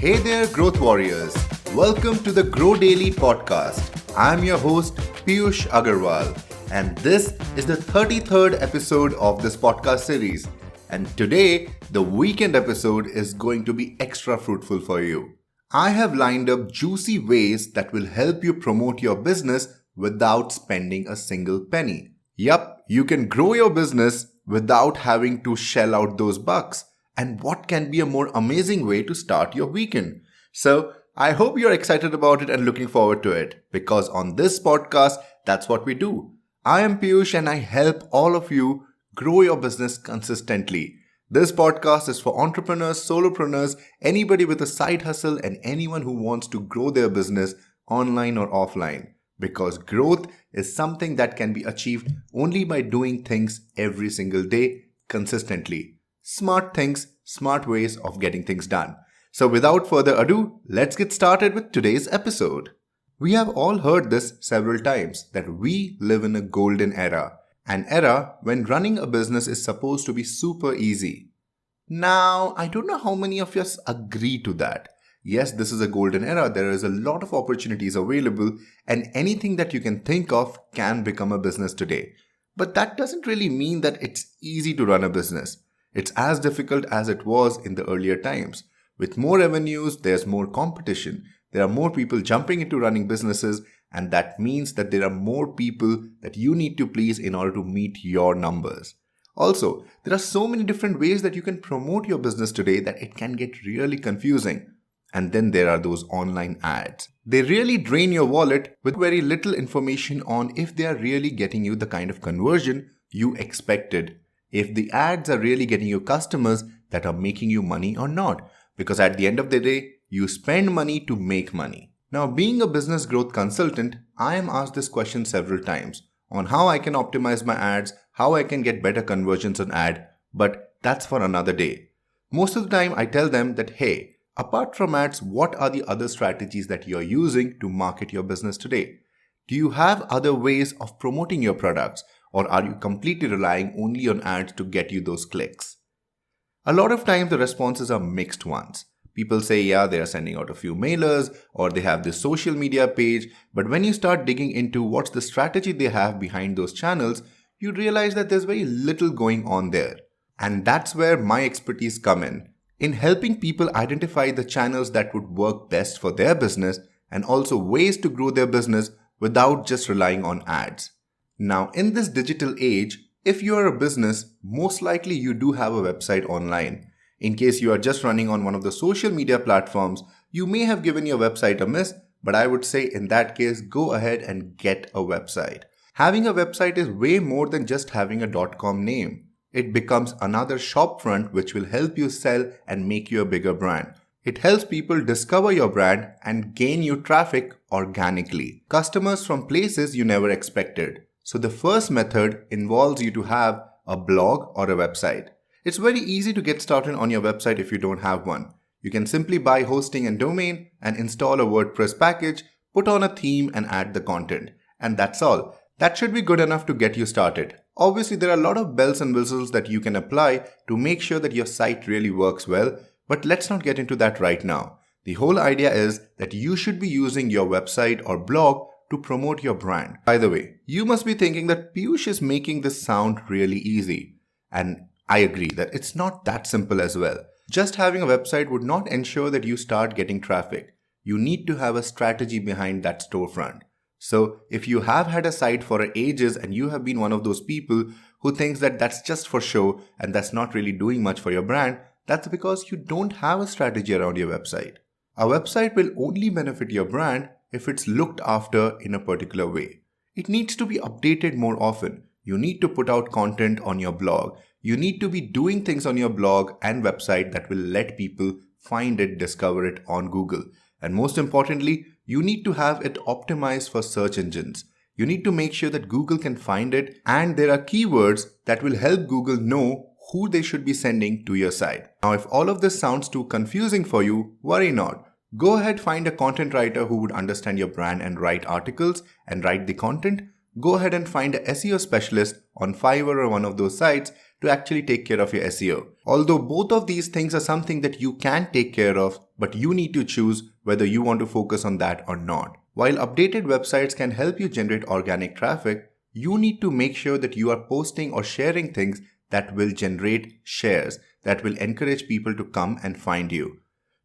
Hey there, Growth Warriors. Welcome to the Grow Daily podcast. I'm your host, Piyush Agarwal, and this is the 33rd episode of this podcast series. And today, the weekend episode is going to be extra fruitful for you. I have lined up juicy ways that will help you promote your business without spending a single penny. Yup, you can grow your business without having to shell out those bucks. And what can be a more amazing way to start your weekend? So, I hope you're excited about it and looking forward to it, because on this podcast, that's what we do. I am Piyush and I help all of you grow your business consistently. This podcast is for entrepreneurs, solopreneurs, anybody with a side hustle, and anyone who wants to grow their business online or offline. Because growth is something that can be achieved only by doing things every single day consistently. Smart things, smart ways of getting things done. So without further ado, let's get started with today's episode. We have all heard this several times that we live in a golden era. An era when running a business is supposed to be super easy. Now, I don't know how many of us agree to that. Yes, this is a golden era. There is a lot of opportunities available and anything that you can think of can become a business today. But that doesn't really mean that it's easy to run a business. It's as difficult as it was in the earlier times. With more revenues, there's more competition. There are more people jumping into running businesses, and that means that there are more people that you need to please in order to meet your numbers. Also, there are so many different ways that you can promote your business today that it can get really confusing. And then there are those online ads. They really drain your wallet with very little information on if they are really getting you the kind of conversion you expected. If the ads are really getting you customers that are making you money or not. Because at the end of the day, you spend money to make money. Now, being a business growth consultant, I am asked this question several times on how I can optimize my ads, how I can get better conversions on ad, but that's for another day. Most of the time, I tell them that, hey, apart from ads, what are the other strategies that you're using to market your business today? Do you have other ways of promoting your products? Or are you completely relying only on ads to get you those clicks? A lot of times the responses are mixed ones. People say, yeah, they are sending out a few mailers or they have this social media page. But when you start digging into what's the strategy they have behind those channels, you realize that there's very little going on there. And that's where my expertise come in helping people identify the channels that would work best for their business and also ways to grow their business without just relying on ads. Now, in this digital age, if you are a business, most likely you do have a website online. In case you are just running on one of the social media platforms, you may have given your website a miss, but I would say in that case, go ahead and get a website. Having a website is way more than just having a .com name. It becomes another shopfront which will help you sell and make you a bigger brand. It helps people discover your brand and gain you traffic organically. Customers from places you never expected. So the first method involves you to have a blog or a website. It's very easy to get started on your website if you don't have one. You can simply buy hosting and domain and install a WordPress package, put on a theme and add the content. And that's all. That should be good enough to get you started. Obviously, there are a lot of bells and whistles that you can apply to make sure that your site really works well, but let's not get into that right now. The whole idea is that you should be using your website or blog to promote your brand. By the way, you must be thinking that Piyush is making this sound really easy. And I agree that it's not that simple as well. Just having a website would not ensure that you start getting traffic. You need to have a strategy behind that storefront. So if you have had a site for ages and you have been one of those people who thinks that that's just for show and that's not really doing much for your brand, that's because you don't have a strategy around your website. A website will only benefit your brand if it's looked after in a particular way. It needs to be updated more often. You need to put out content on your blog. You need to be doing things on your blog and website that will let people find it, discover it on Google. And most importantly, you need to have it optimized for search engines. You need to make sure that Google can find it and there are keywords that will help Google know who they should be sending to your site. Now, if all of this sounds too confusing for you, worry not. Go ahead, find a content writer who would understand your brand and write articles and write the content. Go ahead and find a SEO specialist on Fiverr or one of those sites to actually take care of your SEO. Although both of these things are something that you can take care of, but you need to choose whether you want to focus on that or not. While updated websites can help you generate organic traffic, you need to make sure that you are posting or sharing things that will generate shares, that will encourage people to come and find you.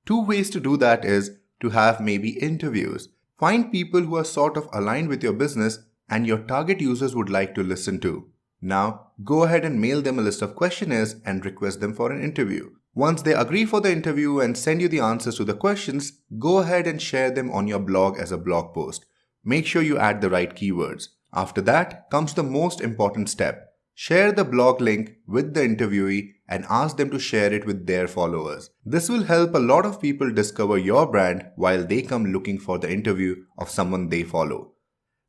Two ways to do that is to have maybe interviews. Find people who are sort of aligned with your business and your target users would like to listen to. Now, go ahead and mail them a list of questionnaires and request them for an interview. Once they agree for the interview and send you the answers to the questions, go ahead and share them on your blog as a blog post. Make sure you add the right keywords. After that comes the most important step. Share the blog link with the interviewee and ask them to share it with their followers. This will help a lot of people discover your brand while they come looking for the interview of someone they follow.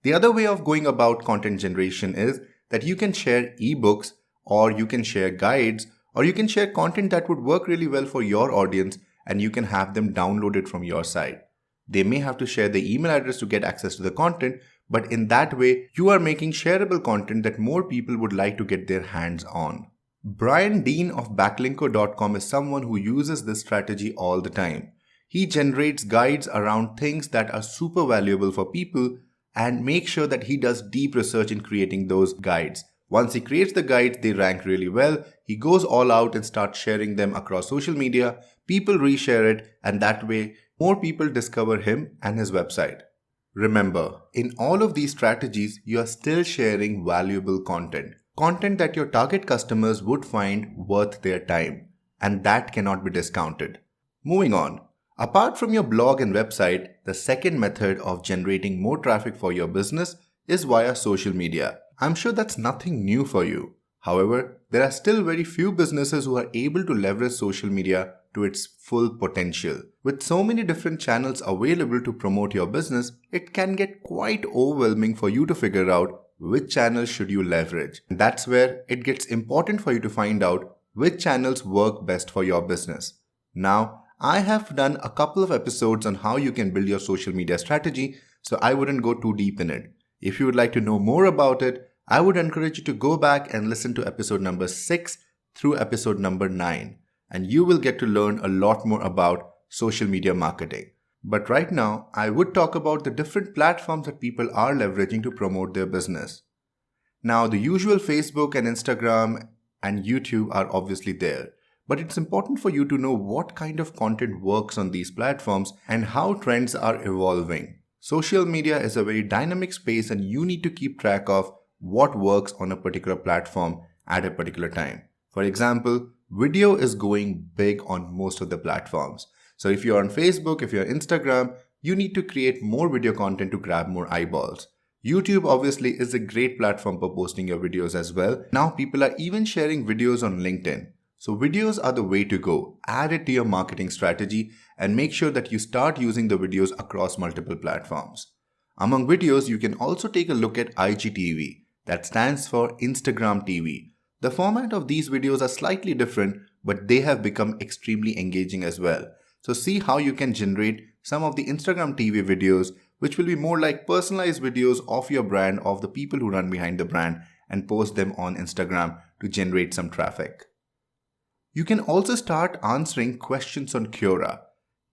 The other way of going about content generation is that you can share ebooks, or you can share guides, or you can share content that would work really well for your audience and you can have them downloaded from your site. They may have to share the email address to get access to the content, but in that way, you are making shareable content that more people would like to get their hands on. Brian Dean of backlinko.com is someone who uses this strategy all the time. He generates guides around things that are super valuable for people and makes sure that he does deep research in creating those guides. Once he creates the guides, they rank really well. He goes all out and starts sharing them across social media. People reshare it, and that way, more people discover him and his website. Remember, in all of these strategies, you are still sharing valuable content. Content that your target customers would find worth their time. And that cannot be discounted. Moving on. Apart from your blog and website, the second method of generating more traffic for your business is via social media. I'm sure that's nothing new for you. However, there are still very few businesses who are able to leverage social media to its full potential. With so many different channels available to promote your business, it can get quite overwhelming for you to figure out which channels should you leverage. And that's where it gets important for you to find out which channels work best for your business. Now, I have done a couple of episodes on how you can build your social media strategy, so I wouldn't go too deep in it. If you would like to know more about it, I would encourage you to go back and listen to episode number 6 through episode number 9, and you will get to learn a lot more about social media marketing. But right now, I would talk about the different platforms that people are leveraging to promote their business. Now, the usual Facebook and Instagram and YouTube are obviously there, but it's important for you to know what kind of content works on these platforms and how trends are evolving. Social media is a very dynamic space and you need to keep track of what works on a particular platform at a particular time. For example, video is going big on most of the platforms. So if you're on Facebook, if you're on Instagram, you need to create more video content to grab more eyeballs. YouTube obviously is a great platform for posting your videos as well. Now people are even sharing videos on LinkedIn. So videos are the way to go. Add it to your marketing strategy and make sure that you start using the videos across multiple platforms. Among videos, you can also take a look at IGTV. That stands for Instagram TV. The format of these videos are slightly different, but they have become extremely engaging as well. So see how you can generate some of the Instagram TV videos, which will be more like personalized videos of your brand, of the people who run behind the brand, and post them on Instagram to generate some traffic. You can also start answering questions on Quora.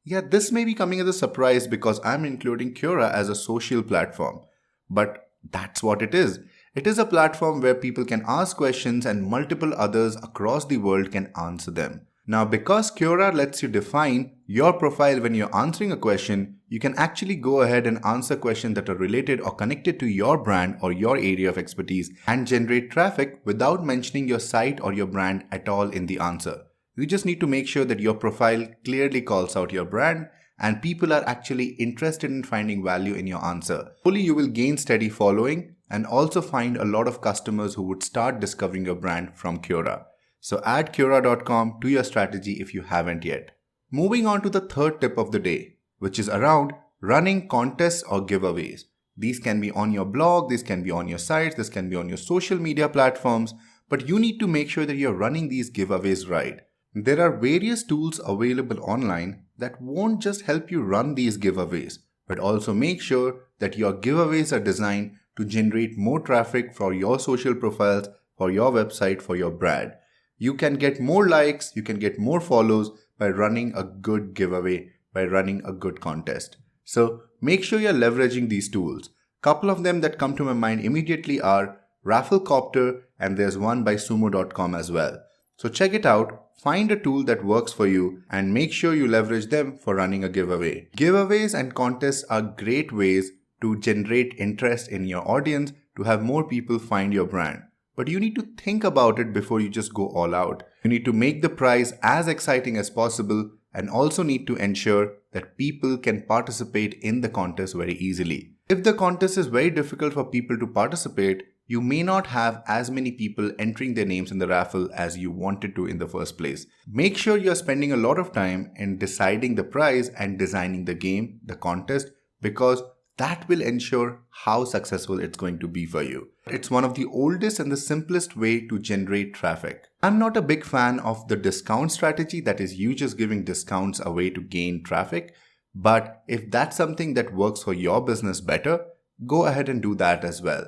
Yeah, this may be coming as a surprise because I'm including Quora as a social platform, but that's what it is. It is a platform where people can ask questions and multiple others across the world can answer them. Now, because Quora lets you define your profile when you're answering a question, you can actually go ahead and answer questions that are related or connected to your brand or your area of expertise and generate traffic without mentioning your site or your brand at all in the answer. You just need to make sure that your profile clearly calls out your brand and people are actually interested in finding value in your answer. Hopefully, you will gain steady following and also find a lot of customers who would start discovering your brand from Quora. So add Quora.com to your strategy if you haven't yet. Moving on to the third tip of the day, which is around running contests or giveaways. These can be on your blog, these can be on your sites, this can be on your social media platforms, but you need to make sure that you're running these giveaways right. There are various tools available online that won't just help you run these giveaways, but also make sure that your giveaways are designed to generate more traffic for your social profiles, for your website, for your brand. You can get more likes, you can get more follows by running a good giveaway, by running a good contest. So make sure you're leveraging these tools. Couple of them that come to my mind immediately are Rafflecopter, and there's one by sumo.com as well. So check it out, find a tool that works for you, and make sure you leverage them for running a giveaway. Giveaways and contests are great ways to generate interest in your audience, to have more people find your brand. But you need to think about it before you just go all out. You need to make the prize as exciting as possible, and also need to ensure that people can participate in the contest very easily. If the contest is very difficult for people to participate, you may not have as many people entering their names in the raffle as you wanted to in the first place. Make sure you're spending a lot of time in deciding the prize and designing the game, the contest, because that will ensure how successful it's going to be for you. It's one of the oldest and the simplest way to generate traffic. I'm not a big fan of the discount strategy, that is you just giving discounts away to gain traffic. But if that's something that works for your business better, go ahead and do that as well.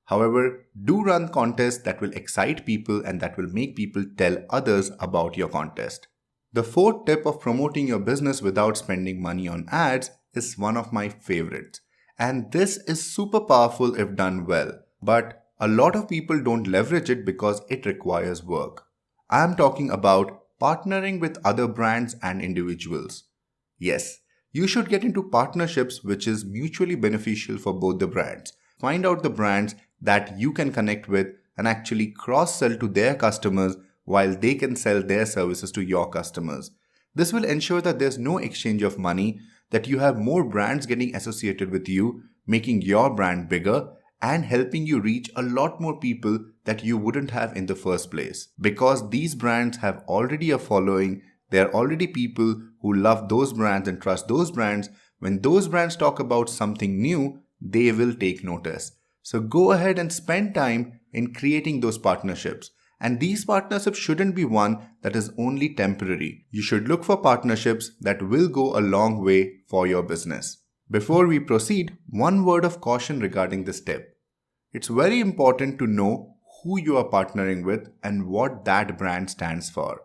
However, do run contests that will excite people and that will make people tell others about your contest. The fourth tip of promoting your business without spending money on ads is one of my favorites. And this is super powerful if done well. But a lot of people don't leverage it because it requires work. I am talking about partnering with other brands and individuals. Yes, you should get into partnerships which is mutually beneficial for both the brands. Find out the brands that you can connect with and actually cross-sell to their customers while they can sell their services to your customers. This will ensure that there's no exchange of money, that you have more brands getting associated with you, making your brand bigger and helping you reach a lot more people that you wouldn't have in the first place. Because these brands have already a following, there are already people who love those brands and trust those brands. When those brands talk about something new, they will take notice. So go ahead and spend time in creating those partnerships. And these partnerships shouldn't be one that is only temporary. You should look for partnerships that will go a long way for your business. Before we proceed, one word of caution regarding this tip. It's very important to know who you are partnering with and what that brand stands for.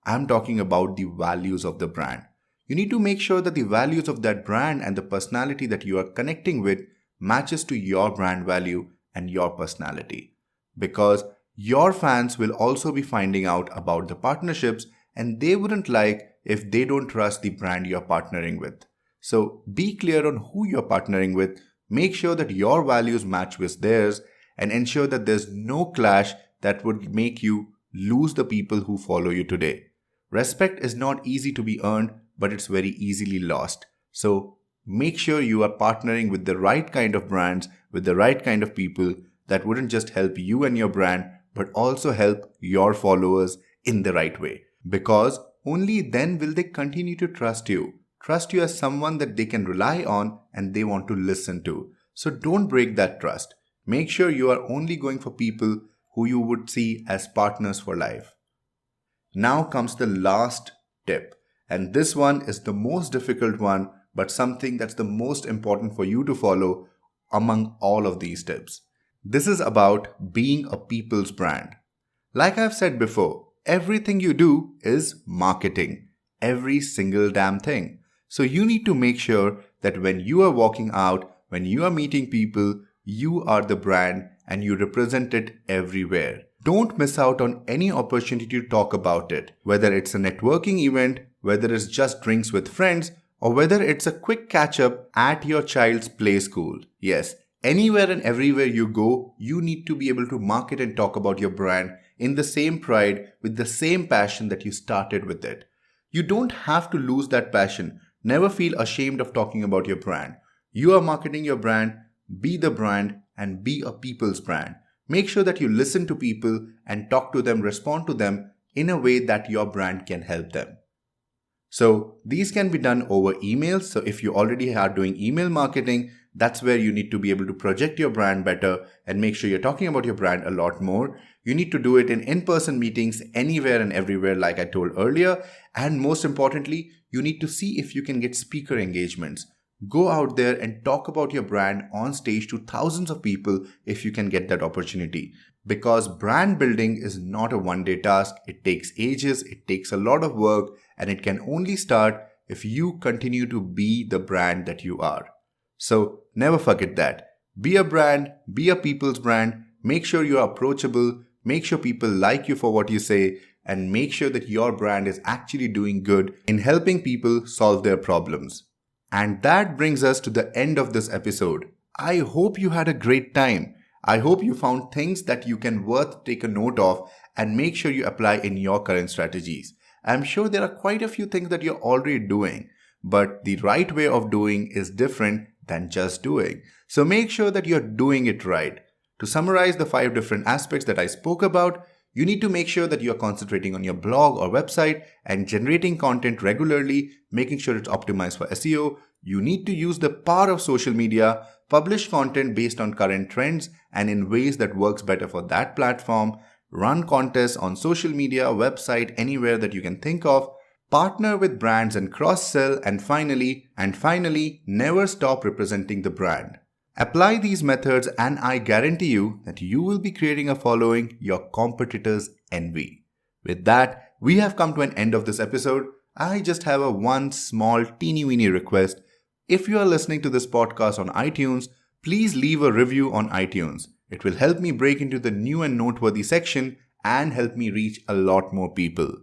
I'm talking about the values of the brand. You need to make sure that the values of that brand and the personality that you are connecting with matches to your brand value and your personality. Because your fans will also be finding out about the partnerships and they wouldn't like if they don't trust the brand you're partnering with. So be clear on who you're partnering with, make sure that your values match with theirs, and ensure that there's no clash that would make you lose the people who follow you today. Respect is not easy to be earned, but it's very easily lost. So make sure you are partnering with the right kind of brands, with the right kind of people that wouldn't just help you and your brand, but also help your followers in the right way. Because only then will they continue to trust you as someone that they can rely on and they want to listen to. So don't break that trust. Make sure you are only going for people who you would see as partners for life. Now comes the last tip. And this one is the most difficult one, but something that's the most important for you to follow among all of these tips. This is about being a people's brand. Like I've said before, everything you do is marketing. Every single damn thing. So you need to make sure that when you are walking out, when you are meeting people, you are the brand and you represent it everywhere. Don't miss out on any opportunity to talk about it. Whether it's a networking event, whether it's just drinks with friends, or whether it's a quick catch-up at your child's play school. Yes, anywhere and everywhere you go, you need to be able to market and talk about your brand in the same pride, with the same passion that you started with it. You don't have to lose that passion. Never feel ashamed of talking about your brand. You are marketing your brand, be the brand and be a people's brand. Make sure that you listen to people and talk to them, respond to them in a way that your brand can help them. So these can be done over emails. So if you already are doing email marketing, that's where you need to be able to project your brand better and make sure you're talking about your brand a lot more. You need to do it in in-person meetings anywhere and everywhere, like I told earlier. And most importantly, you need to see if you can get speaker engagements. Go out there and talk about your brand on stage to thousands of people if you can get that opportunity. Because brand building is not a one-day task. It takes ages, it takes a lot of work, and it can only start if you continue to be the brand that you are. So never forget that. Be a brand, be a people's brand, make sure you're approachable, make sure people like you for what you say, and make sure that your brand is actually doing good in helping people solve their problems. And that brings us to the end of this episode. I hope you had a great time. I hope you found things that you can take a note of and make sure you apply in your current strategies. I'm sure there are quite a few things that you're already doing, but the right way of doing is different than just doing. So make sure that you're doing it right. To summarize the 5 different aspects that I spoke about, you need to make sure that you're concentrating on your blog or website and generating content regularly, making sure it's optimized for SEO. You need to use the power of social media, publish content based on current trends and in ways that works better for that platform, run contests on social media, website, anywhere that you can think of, partner with brands and cross-sell, and finally, never stop representing the brand. Apply these methods and I guarantee you that you will be creating a following your competitors envy. With that, we have come to an end of this episode. I just have one small teeny-weeny request. If you are listening to this podcast on iTunes, please leave a review on iTunes. It will help me break into the new and noteworthy section and help me reach a lot more people.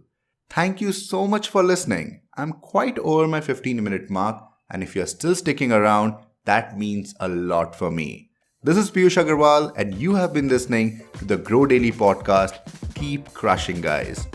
Thank you so much for listening. I'm quite over my 15-minute mark, and if you're still sticking around, that means a lot for me. This is Piyush Agarwal, and you have been listening to the Grow Daily podcast. Keep crushing, guys.